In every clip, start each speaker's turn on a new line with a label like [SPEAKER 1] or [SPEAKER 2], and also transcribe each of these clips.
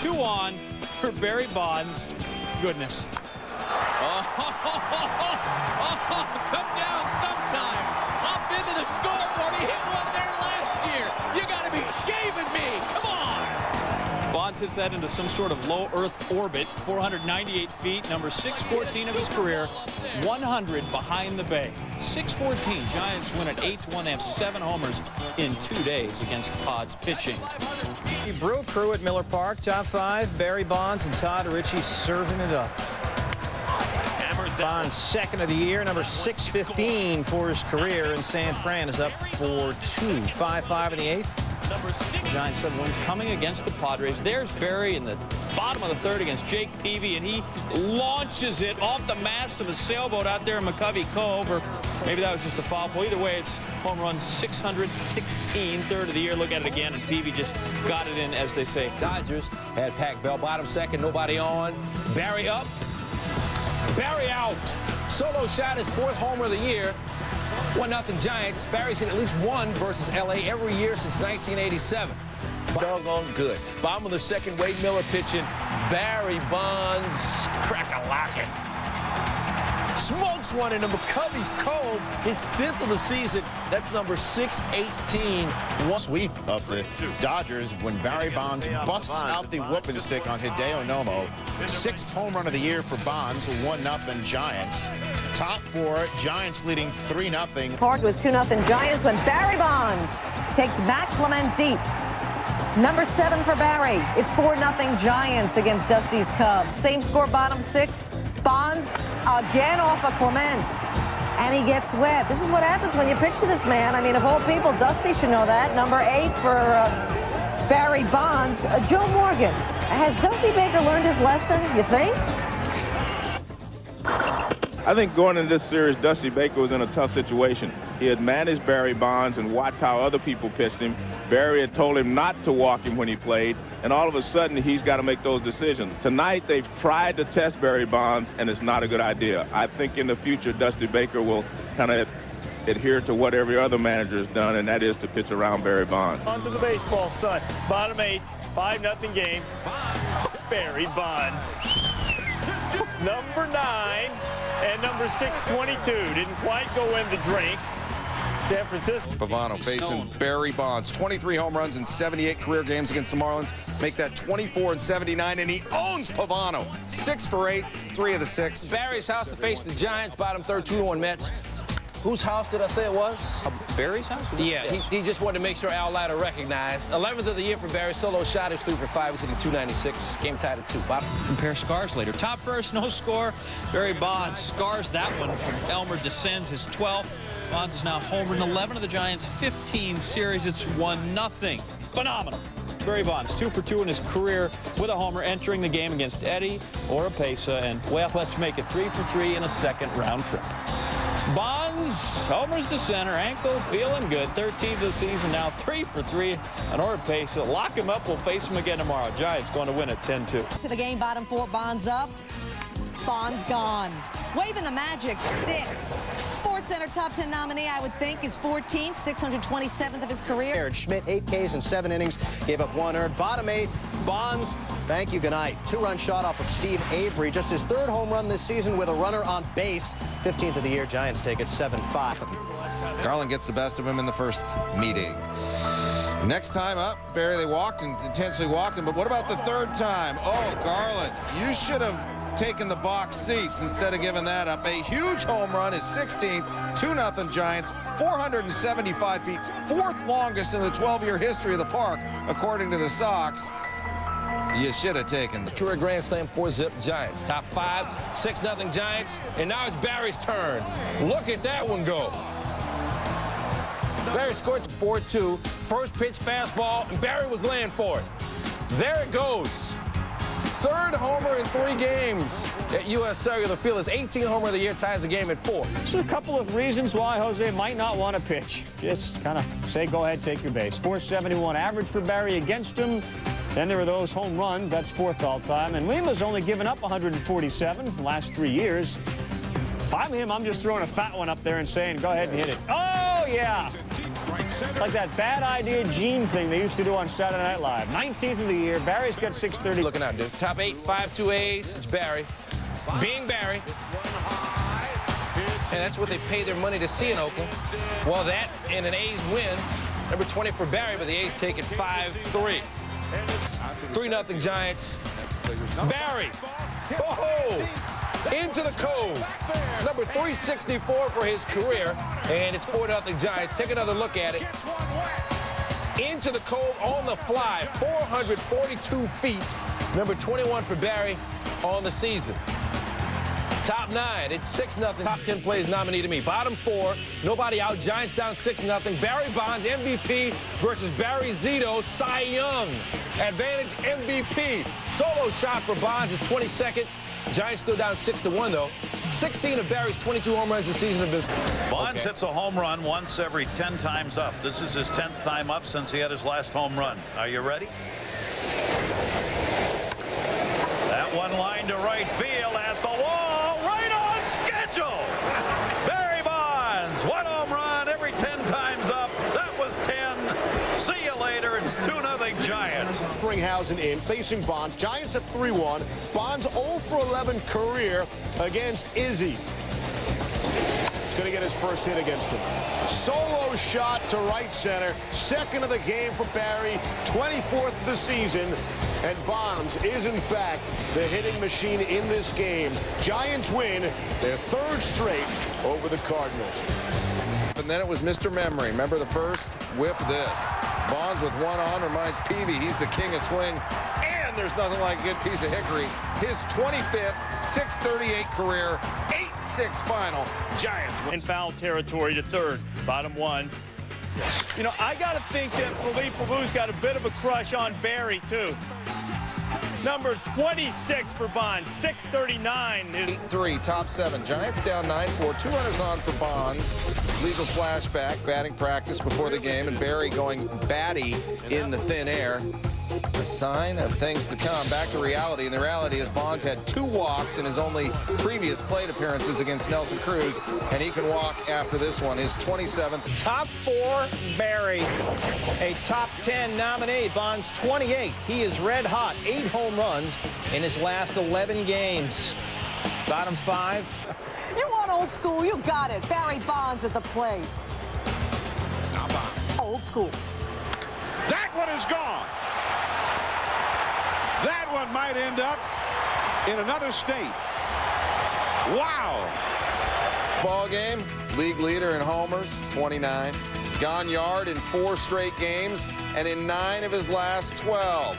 [SPEAKER 1] 2 on for Barry Bonds. Goodness.
[SPEAKER 2] Oh, come down sometime. Up into the scoreboard. He hit one there last year. You got to be shaving me. Come on.
[SPEAKER 1] Bonds hits that into some sort of low Earth orbit. 498 feet, number 614 of his career. 100 behind the bay. 614. Giants win at 8-1. They have 7 homers in 2 days against the Pods pitching.
[SPEAKER 3] The Brew Crew at Miller Park. Top 5, Barry Bonds and Todd Ritchie serving it up. Bonds second of the year, number 615 for his career, and San Fran is up 4-2. 5-5 in the 8th.
[SPEAKER 1] Giants 7 wins coming against the Padres. There's Barry in the bottom of the 3rd against Jake Peavy, and he launches it off the mast of a sailboat out there in McCovey Cove, or maybe that was just a foul pole. Either way, it's home run 616, 3rd of the year. Look at it again, and Peavy just got it in, as they say.
[SPEAKER 4] Dodgers had Pac Bell bottom second, nobody on. Barry up. Barry out. Solo shot, his 4th homer of the year. 1-0 Giants. Barry's hit at least 1 versus L.A. every year since 1987. Doggone good. Bottom of the 2nd, Wade Miller pitching. Barry Bonds, crack-a-lackin'. Smokes one into McCovey's Cove, his 5th of the season. That's number 618.
[SPEAKER 5] One sweep of the Dodgers when Barry Bonds busts out the whooping stick on Hideo Nomo. 6th home run of the year for Bonds, 1-0 Giants. Top 4, Giants leading 3-0.
[SPEAKER 6] Park was 2-0 Giants when Barry Bonds takes Matt Clement deep. Number 7 for Barry. It's 4-0 Giants against Dusty's Cubs. Same score, bottom 6. Bonds again off of Clement, and he gets wet. This is what happens when you pitch to this man. I mean, of all people, Dusty should know that. Number 8 for Barry Bonds. Joe Morgan. Has Dusty Baker learned his lesson, you think?
[SPEAKER 7] I think going into this series, Dusty Baker was in a tough situation. He had managed Barry Bonds and watched how other people pitched him. Barry had told him not to walk him when he played, and all of a sudden he's got to make those decisions. Tonight they've tried to test Barry Bonds, and it's not a good idea. I think in the future Dusty Baker will kind of adhere to what every other manager has done, and that is to pitch around Barry Bonds.
[SPEAKER 8] On to the baseball, son. Bottom 8, 5-0 game. Barry Bonds. Number 9 and number 622. Didn't quite go in the drink. San Francisco.
[SPEAKER 9] Pavano facing Barry Bonds. 23 home runs in 78 career games against the Marlins. Make that 24 and 79, and he owns Pavano. 6 for 8, 3 of the 6.
[SPEAKER 4] Barry's house to face the Giants, bottom 3rd, 2-1 Mets. Whose house did I say it was?
[SPEAKER 1] Barry's house?
[SPEAKER 4] Yeah, he just wanted to make sure Al Leiter recognized. 11th of the year for Barry. Solo shot is 3 for 5. He's hitting 296. Game tied at 2. Bottom.
[SPEAKER 1] Compare scars later. Top 1st, no score. Barry Bonds scars that one from Elmer descends his 12th. Bonds is now homered in 11 of the Giants' 15 series. It's 1-0. Phenomenal. Barry Bonds, 2 for 2 in his career with a homer, entering the game against Eddie Oropesa. And, well, let's make it 3 for 3 in a 2nd round trip. Bonds homers to center, ankle feeling good. 13th of the season now, 3 for 3. And Oropesa, lock him up. We'll face him again tomorrow. Giants going to win at 10-2.
[SPEAKER 6] To the game, bottom 4, Bonds up. Bonds gone. Waving the magic stick. Sports Center top 10 nominee, I would think, is 14th, 627th of his career.
[SPEAKER 3] Schmidt, 8 Ks in 7 innings, gave up 1 earned. Bottom 8, Bonds, thank you, good night. 2-run shot off of Steve Avery, just his 3rd home run this season with a runner on base. 15th of the year, Giants take it 7-5.
[SPEAKER 9] Garland gets the best of him in the 1st meeting. Next time up, Barry, they walked and intentionally walked him, but what about the 3rd time? Oh, Garland, you should have taken the box seats instead of giving that up. A huge home run, his 16th, 2-0 Giants, 475 feet, 4th longest in the 12-year history of the park, according to the Sox. You should have taken the
[SPEAKER 4] career grand slam 4-zip Giants. Top 5, 6-0 Giants, and now it's Barry's turn. Look at that one go. Barry scored 4-2. First pitch fastball, and Barry was laying for it. There it goes. 3rd homer in 3 games at U.S. Cellular Field. His 18th homer of the year, ties the game at 4.
[SPEAKER 8] So a couple of reasons why Jose might not want to pitch. Just kind of say, go ahead, take your base. 471 average for Barry against him. Then there are those home runs. That's 4th all-time. And Lima's only given up 147 the last 3 years. If I'm him, I'm just throwing a fat one up there and saying, go ahead and hit it. Oh, yeah. Like that bad idea Gene thing they used to do on Saturday Night Live. 19th of the year. Barry's got 630.
[SPEAKER 4] Looking out, dude. Top 8, 5-2 A's. It's Barry. Being Barry. And that's what they pay their money to see in Oakland. Well, that and an A's win. Number 20 for Barry, but the A's take it 5-3. 3-0 Giants. Barry. Oh! Into the cove. Number 364 for his career. And it's 4-0 Giants. Take another look at it. Into the cove on the fly. 442 feet. Number 21 for Barry on the season. Top 9, it's 6-0. Top 10 plays nominee to me. Bottom 4, nobody out. Giants down 6-0. Barry Bonds, MVP versus Barry Zito, Cy Young. Advantage MVP. Solo shot for Bonds is 22nd. Giants still down 6-1, though. 16 of Barry's 22 home runs this season have been...
[SPEAKER 10] Bonds hits a home run once every 10 times up. This is his 10th time up since he had his last home run. Are you ready? That one line to right field at the wall, right on schedule. Barry Bonds, one home run every 10 times up. That was 10. See you later. It's 2-0 Giants.
[SPEAKER 11] Bringhausen in, facing Bonds. Giants at 3-1. Bonds 0 for 11 career against Izzy. He's going to get his first hit against him. Solo shot to right center. Second of the game for Barry. 24th of the season. And Bonds is, in fact, the hitting machine in this game. Giants win their 3rd straight over the Cardinals.
[SPEAKER 9] And then it was Mr. Memory. Remember the first? Whiff this. Bonds with one on reminds Peavy he's the king of swing. And there's nothing like a good piece of hickory. His 25th, 638 career, 8-6 final. Giants win.
[SPEAKER 12] In foul territory to 3rd. Bottom 1.
[SPEAKER 10] Yes.
[SPEAKER 12] You know, I got to think that Philippe Lavou's got a bit of a crush on Barry, too. Number 26 for Bonds, 639 is
[SPEAKER 9] 8-3, top 7. Giants down 9-4. 2 runners on for Bonds. Legal flashback, batting practice before the game, and Barry going batty in the thin air. A sign of things to come. Back to reality, and the reality is Bonds had 2 walks in his only previous plate appearances against Nelson Cruz, and he can walk after this one, his 27th.
[SPEAKER 3] Top 4, Barry. A top 10 nominee. Bonds 28. He is red hot. 8 home runs in his last 11 games. Bottom 5.
[SPEAKER 13] You want old school? You got it. Barry Bonds at the plate. Old school.
[SPEAKER 14] That one is gone. That one might end up in another state. Wow.
[SPEAKER 9] Ball game, league leader in homers, 29. Gone yard in 4 straight games and in 9 of his last 12.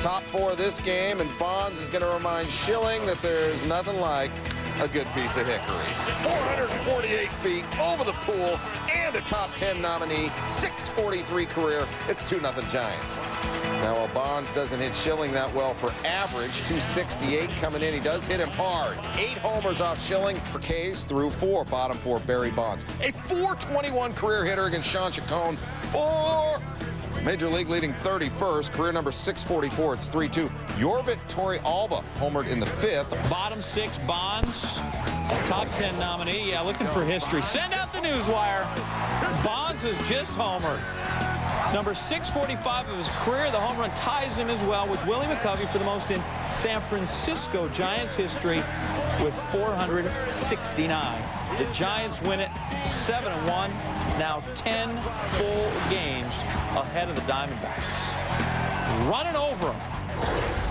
[SPEAKER 9] Top 4 of this game, and Bonds is going to remind Schilling that there's nothing like a good piece of hickory. 448 feet over the pool and a top 10 nominee, 643 career. It's 2-0 Giants. Now, while Bonds doesn't hit Schilling that well for average, 268 coming in. He does hit him hard. 8 homers off Schilling for K's through 4. Bottom 4, Barry Bonds. A 421 career hitter against Sean Chacon. 4 Major League leading 31st, career number 644. It's 3-2. Yorvit Torrey Alba homered in the 5th.
[SPEAKER 1] Bottom 6, Bonds. Top 10 nominee. Yeah, looking for history. Send out the newswire. Bonds has just homered. Number 645 of his career. The home run ties him as well with Willie McCovey for the most in San Francisco Giants history with 469. The Giants win it 7-1. Now 10 full games ahead of the Diamondbacks. Running over them.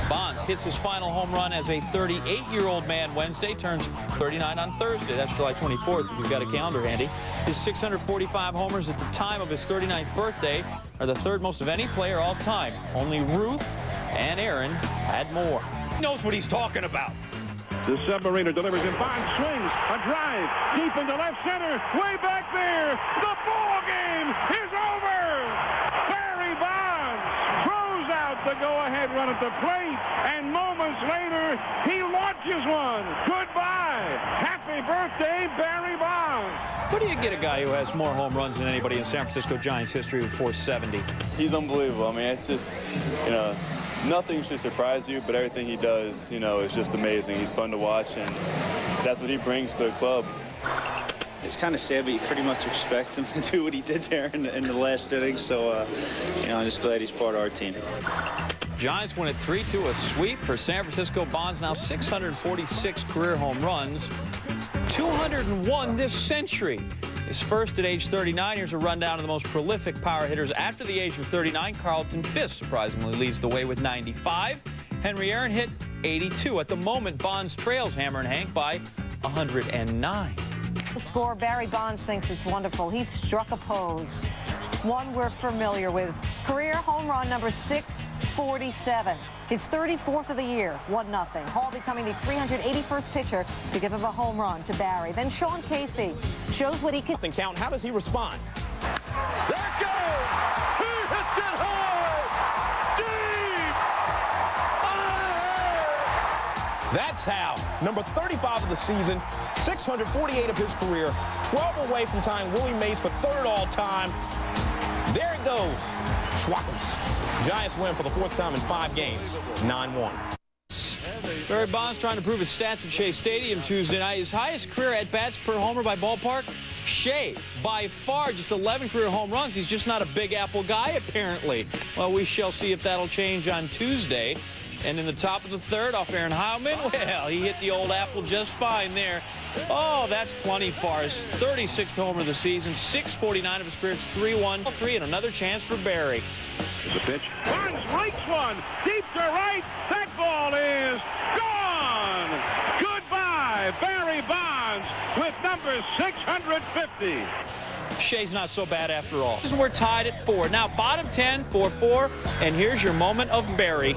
[SPEAKER 1] Bonds hits his final home run as a 38-year-old man Wednesday, turns 39 on Thursday. That's July 24th. We've got a calendar handy. His 645 homers at the time of his 39th birthday are the 3rd most of any player all time. Only Ruth and Aaron had more.
[SPEAKER 12] he knows what he's talking about.
[SPEAKER 7] The submariner delivers in. Bonds swings. A drive. Deep into left center. Way back there. The ball game is over. Barry Bonds throws out the go-ahead run at the plate. And moments later, he launches one. Goodbye. Happy birthday, Barry Bonds.
[SPEAKER 8] What do you get a guy who has more home runs than anybody in San Francisco Giants history with 470?
[SPEAKER 15] He's unbelievable. I mean, it's just, nothing should surprise you, but everything he does, is just amazing. He's fun to watch, and that's what he brings to the club.
[SPEAKER 16] It's kind of sad, but you pretty much expect him to do what he did there in the last inning. So, you know, I'm just glad he's part of our team.
[SPEAKER 1] Giants win at 3-2, a sweep for San Francisco. Bonds now 646 career home runs, 201 this century. His first at age 39. Here's a rundown of the most prolific power hitters after the age of 39. Carlton Fisk surprisingly leads the way with 95. Henry Aaron hit 82. At the moment, Bonds trails Hammer and Hank by 109.
[SPEAKER 6] The score, Barry Bonds thinks it's wonderful. He struck a pose, one we're familiar with. Career home run number 647. His 34th of the year, 1-0. Hall becoming the 381st pitcher to give him a home run to Barry. Then Sean Casey shows what he can
[SPEAKER 11] count. How does he respond?
[SPEAKER 12] There it goes! He hits it hard! Deep!
[SPEAKER 11] That's how. Number 35 of the season, 648 of his career, 12 away from tying Willie Mays for third all-time. There it goes. Schwackums. Giants win for the 4th time in 5 games, 9-1.
[SPEAKER 1] Barry Bonds trying to prove his stats at Shea Stadium Tuesday night. His highest career at-bats per homer by ballpark, Shea. By far, just 11 career home runs. He's just not a Big Apple guy, apparently. Well, we shall see if that'll change on Tuesday. And in the top of the 3rd, off Aaron Heilman, well, he hit the old apple just fine there. Oh, that's plenty far. His 36th homer of the season, 649 of his career, 3-1-3, and another chance for Barry.
[SPEAKER 7] The pitch. Bonds rakes one. Deep to right. That ball is gone. Goodbye, Barry Bonds with number 650.
[SPEAKER 1] Shea's not so bad after all. We're tied at 4. Now, bottom 10, 4-4, and here's your moment of Barry.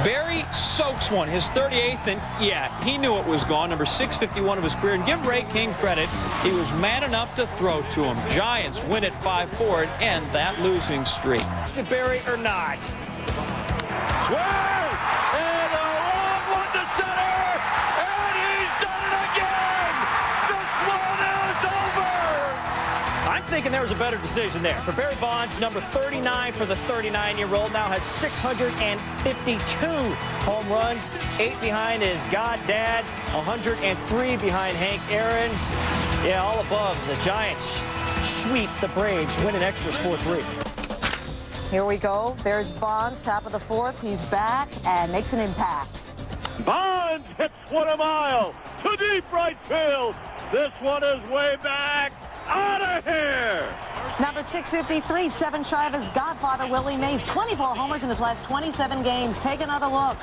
[SPEAKER 1] Barry soaks one, his 38th, and yeah, he knew it was gone. Number 651 of his career. And give Ray King credit, he was man enough to throw to him. Giants win at 5-4 and end that losing streak.
[SPEAKER 8] Barry or not?
[SPEAKER 12] Swing! And a long one to center! And he's done it again! This one is over!
[SPEAKER 8] I'm thinking there was a better decision there. For Barry Bonds, number 39 for the 39-year-old, now has 652 home runs, 8 behind his goddad, 103 behind Hank Aaron. Yeah, all above. The Giants sweep the Braves, winning extras 4-3.
[SPEAKER 6] Here we go. There's Bonds, top of the 4th. He's back and makes an impact.
[SPEAKER 12] Bonds hits one a mile to deep right field. This one is way back. Out of here!
[SPEAKER 6] Number 653, 7 shy of his godfather, Willie Mays. 24 homers in his last 27 games. Take another look.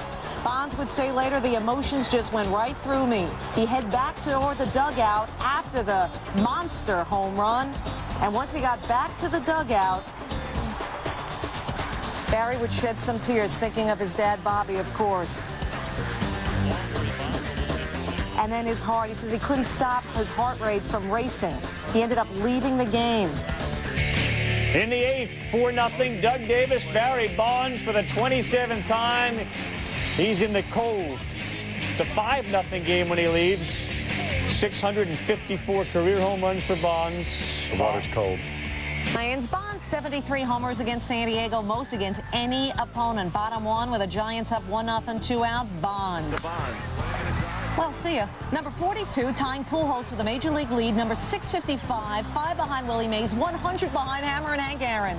[SPEAKER 6] Bonds would say later, the emotions just went right through me. He head back toward the dugout after the monster home run. And once he got back to the dugout, Barry would shed some tears, thinking of his dad, Bobby, of course. And then his heart, he says he couldn't stop his heart rate from racing. He ended up leaving the game.
[SPEAKER 8] In the 8th, 4-0, Doug Davis, Barry Bonds for the 27th time. He's in the Cove. It's a 5-0 game when he leaves. 654 career home runs for Bonds.
[SPEAKER 11] The water's cold.
[SPEAKER 6] Lions, Bonds, 73 homers against San Diego, most against any opponent. Bottom 1 with the Giants up 1-0, 2 out. Bonds. Well, see ya. Number 42, tying Pujols for the Major League lead. Number 655, 5 behind Willie Mays, 100 behind Hammer and Hank Aaron.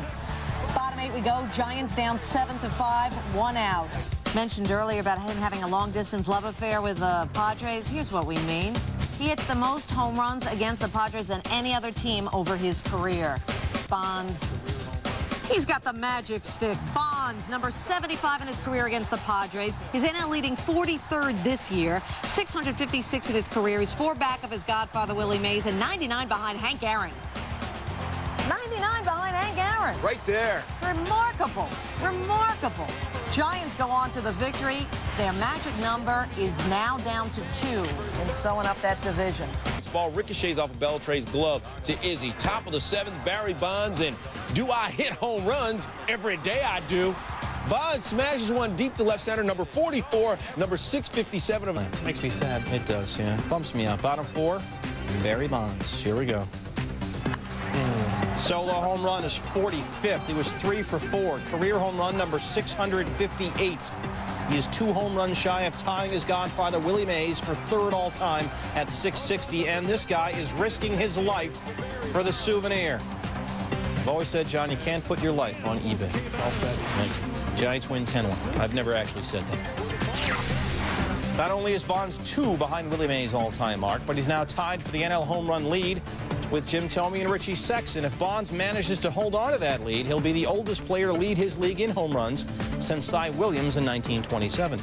[SPEAKER 6] Bottom 8 we go. Giants down 7-5, 1 out. Mentioned earlier about him having a long-distance love affair with the Padres. Here's what we mean. He hits the most home runs against the Padres than any other team over his career. Bonds. He's got the magic stick. Bonds, number 75 in his career against the Padres. He's NL leading 43rd this year. 656 in his career. He's 4 back of his godfather, Willie Mays, and 99 behind Hank Aaron. 99 behind Hank Aaron.
[SPEAKER 11] Right there.
[SPEAKER 6] It's remarkable. Remarkable. Giants go on to the victory. Their magic number is now down to 2 in sewing up that division.
[SPEAKER 4] Ball ricochets off of Beltre's glove to Izzy. Top of the 7th, Barry Bonds, and do I hit home runs? Every day I do. Bonds smashes one deep to left center, number 44, number 657 of him.
[SPEAKER 1] Makes me sad. It does, yeah. Bumps me up. Bottom 4, Barry Bonds. Here we go.
[SPEAKER 3] Solo home run is 45th. He was 3 for 4. Career home run number 658. He is 2 home runs shy of tying his godfather Willie Mays for 3rd all-time at 660. And this guy is risking his life for the souvenir. I've always said, John, you can't put your life on eBay. All set. Thank you. Giants win 10-1. I've never actually said that. Not only is Bonds 2 behind Willie Mays' all-time mark, but he's now tied for the NL home run lead with Jim Thome and Richie Sexson. If Bonds manages to hold on to that lead, he'll be the oldest player to lead his league in home runs since Cy Williams in 1927.